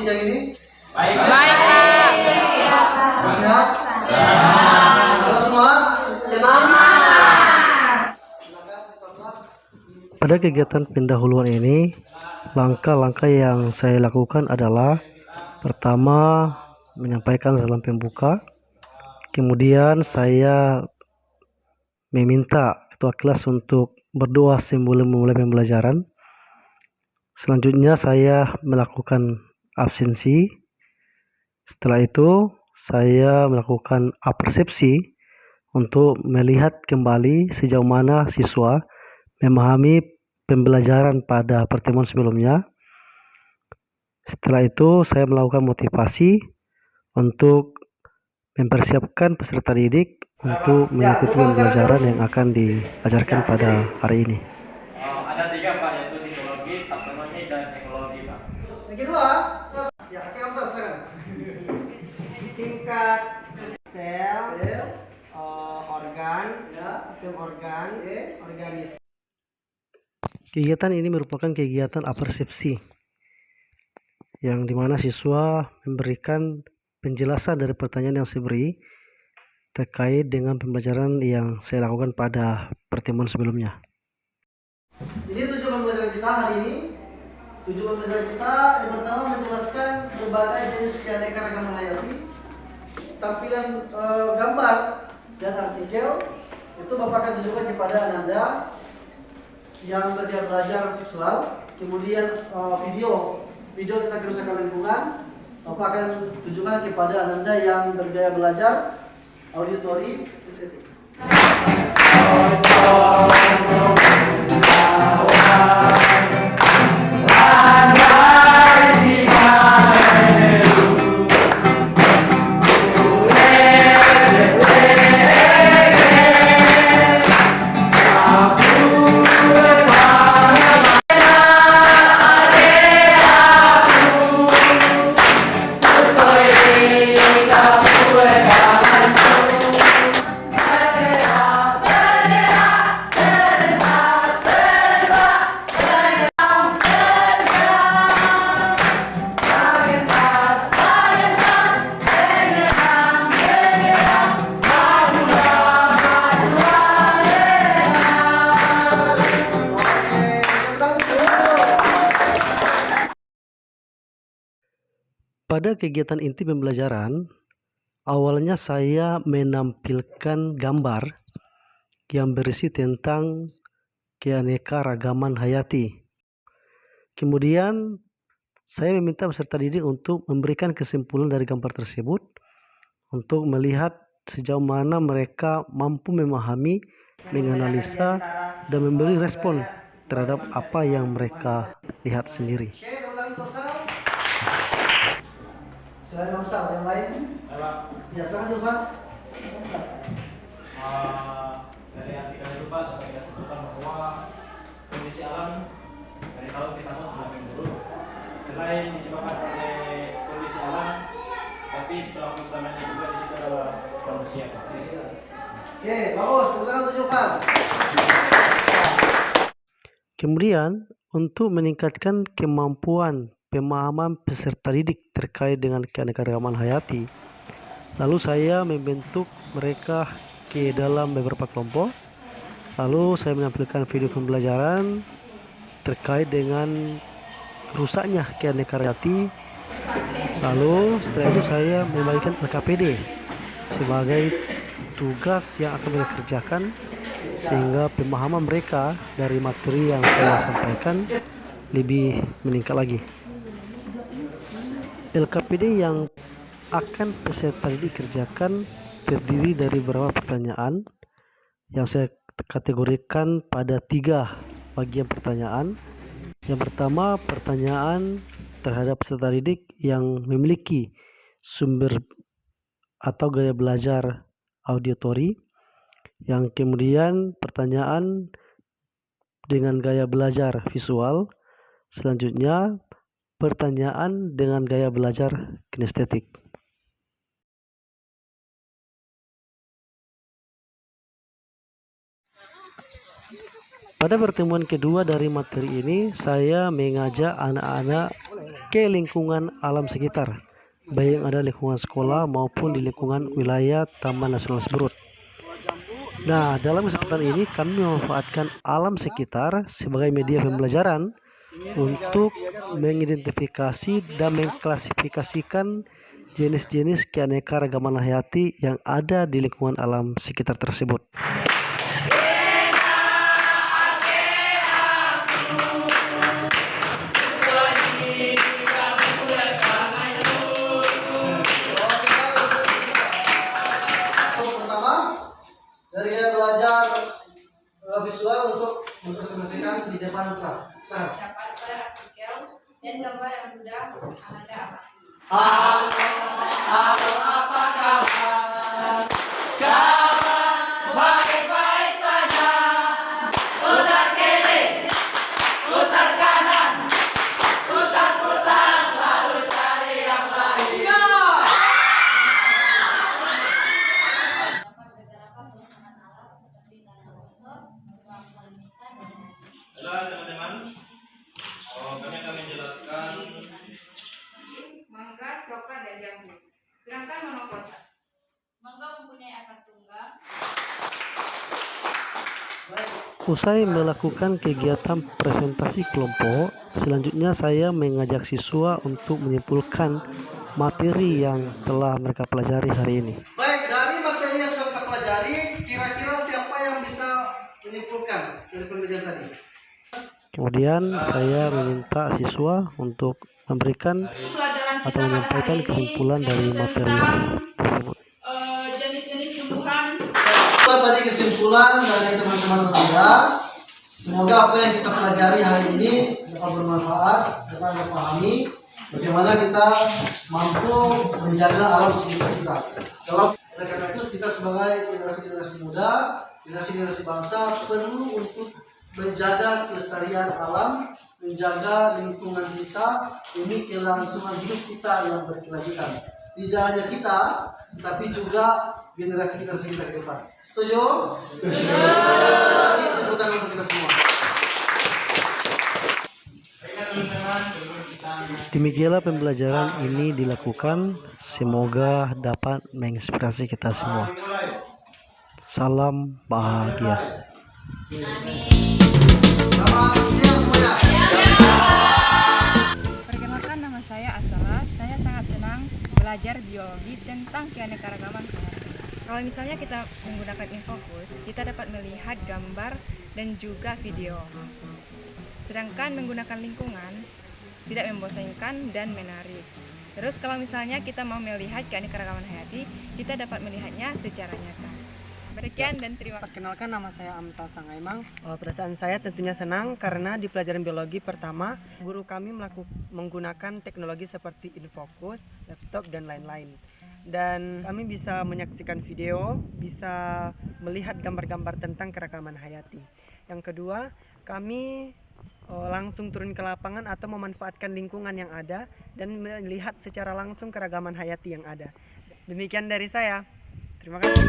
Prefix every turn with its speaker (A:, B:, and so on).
A: siang ini?
B: Baik, Pak.
A: Sehat? Halo semua? Semangat!
C: Pada kegiatan pendahuluan ini, langkah-langkah yang saya lakukan adalah pertama, menyampaikan salam pembuka. Kemudian saya meminta ketua kelas untuk berdoa sebelum memulai pembelajaran. Selanjutnya saya melakukan absensi. Setelah itu saya melakukan apersepsi untuk melihat kembali sejauh mana siswa memahami pembelajaran pada pertemuan sebelumnya. Setelah itu saya melakukan motivasi untuk mempersiapkan peserta didik untuk mengikuti pembelajaran yang akan diajarkan pada hari ini.
B: Ada 3 Pak, yaitu psikologi, taksonomi, dan ekologi Pak.
A: Yang kedua, ya pakai Amsal silakan.
D: Tingkat sel, organ,
A: Ya.
D: sistem organ, organisme.
C: Kegiatan ini merupakan kegiatan apersepsi yang dimana siswa memberikan penjelasan dari pertanyaan yang saya beri terkait dengan pembelajaran yang saya lakukan pada pertemuan sebelumnya.
A: Ini tujuan pembelajaran kita hari ini. Tujuan pembelajaran kita yang pertama menjelaskan berbagai jenis keanekaragaman hayati, tampilan gambar dan artikel itu Bapak akan tunjukkan kepada Ananda yang bergaya belajar visual, kemudian video tentang kerusakan lingkungan Bapak akan tunjukkan kepada Ananda yang bergaya belajar auditori estetik.
C: Pada kegiatan inti pembelajaran, awalnya saya menampilkan gambar yang berisi tentang keanekaragaman hayati. Kemudian saya meminta peserta didik untuk memberikan kesimpulan dari gambar tersebut untuk melihat sejauh mana mereka mampu memahami, menganalisa, dan memberi respon terhadap apa yang mereka lihat sendiri.
A: Oke, ulang untuk Amsal. Selain Amsal, yang lain? Ya, silakan Julfan.
B: Dari artikel itu Pak, saya sebutkan bahwa kondisi alam dari tahun ke tahun semakin buruk. Selain disebabkan oleh kondisi alam, tapi pelaku utamanya juga di situ adalah manusia Pak.
A: Oke, bagus. Ulang untuk Julfan.
C: Kemudian, untuk meningkatkan kemampuan pemahaman peserta didik terkait dengan keanekaragaman hayati, lalu saya membentuk mereka ke dalam beberapa kelompok. Lalu saya menampilkan video pembelajaran terkait dengan rusaknya keanekaragaman hayati. Lalu setelah itu saya membagikan LKPD sebagai tugas yang akan mereka kerjakan sehingga pemahaman mereka dari materi yang saya sampaikan lebih meningkat lagi. LKPD yang akan peserta didik kerjakan terdiri dari beberapa pertanyaan yang saya kategorikan pada 3 bagian pertanyaan. Yang pertama, pertanyaan terhadap peserta didik yang memiliki sumber atau gaya belajar auditori. Yang kemudian pertanyaan dengan gaya belajar visual. Selanjutnya pertanyaan dengan gaya belajar kinestetik. Pada pertemuan kedua dari materi ini, saya mengajak anak-anak ke lingkungan alam sekitar, baik yang ada lingkungan sekolah maupun di lingkungan wilayah Taman Nasional Seberut. Nah, dalam kesempatan ini kami memanfaatkan alam sekitar sebagai media pembelajaran untuk mengidentifikasi dan mengklasifikasikan jenis-jenis keanekaragaman hayati yang ada di lingkungan alam sekitar tersebut.
A: Dari gaya belajar visual untuk mempresentasikan di depan kelas. Sekarang.
E: Dapat pada artikel dan gambar yang sudah Anda amati.
A: Halo, apa kabar? Kabar baik-baik saja. Putar kiri, putar kanan, putar-putar lalu cari yang lain.
B: Halo teman-teman, kami akan menjelaskan
E: Mangga, coklat, dan jambu. Sedangkan monokotak. Mangga mempunyai akar tunggal.
C: Usai melakukan kegiatan presentasi kelompok, selanjutnya saya mengajak siswa untuk menyimpulkan materi yang telah mereka pelajari hari ini.
A: Baik, dari materi yang sudah kita pelajari, kira-kira siapa yang bisa menyimpulkan dari pembelajaran tadi?
C: Kemudian saya meminta siswa untuk memberikan
E: Pelajaran
C: atau
E: kita pada
C: menyampaikan
E: hari ini
C: kesimpulan dari materi
E: tentang
C: tersebut.
E: jenis-jenis tumbuhan.
A: Itulah tadi kesimpulan dari teman-teman Anda. Semoga apa yang kita pelajari hari ini dapat bermanfaat, dapat Anda pahami bagaimana kita mampu menjaga alam sekitar kita. Oleh karena itu kita sebagai generasi-generasi muda, generasi-generasi bangsa perlu untuk menjaga kelestarian alam, menjaga lingkungan kita demi kelangsungan hidup kita yang berkelanjutan. Tidak hanya kita, tapi juga generasi-generasi kita ke depan. Setuju? Ini tepuk tangan untuk kita semua.
B: baiklah teman-teman, sebelum kita
C: Demikianlah pembelajaran ini dilakukan. Semoga dapat menginspirasi kita semua.
B: dimulai.
C: Salam bahagia.
A: Selamat siang semuanya.
E: Perkenalkan, nama saya Asala. Saya sangat senang belajar biologi tentang keanekaragaman hayati. Kalau misalnya kita menggunakan Infokus, kita dapat melihat gambar dan juga video. Sedangkan menggunakan lingkungan tidak membosankan dan menarik. Terus kalau misalnya kita mau melihat keanekaragaman hayati, kita dapat melihatnya secara nyata. Sekian dan terima kasih.
D: Perkenalkan, nama saya Amsal Sangaimang. Perasaan saya tentunya senang karena di pelajaran biologi pertama, guru kami menggunakan teknologi seperti Infokus, laptop, dan lain-lain. Dan kami bisa menyaksikan video, bisa melihat gambar-gambar tentang keragaman hayati. Yang kedua, kami langsung turun ke lapangan atau memanfaatkan lingkungan yang ada dan melihat secara langsung keragaman hayati yang ada. Demikian dari saya. Terima kasih.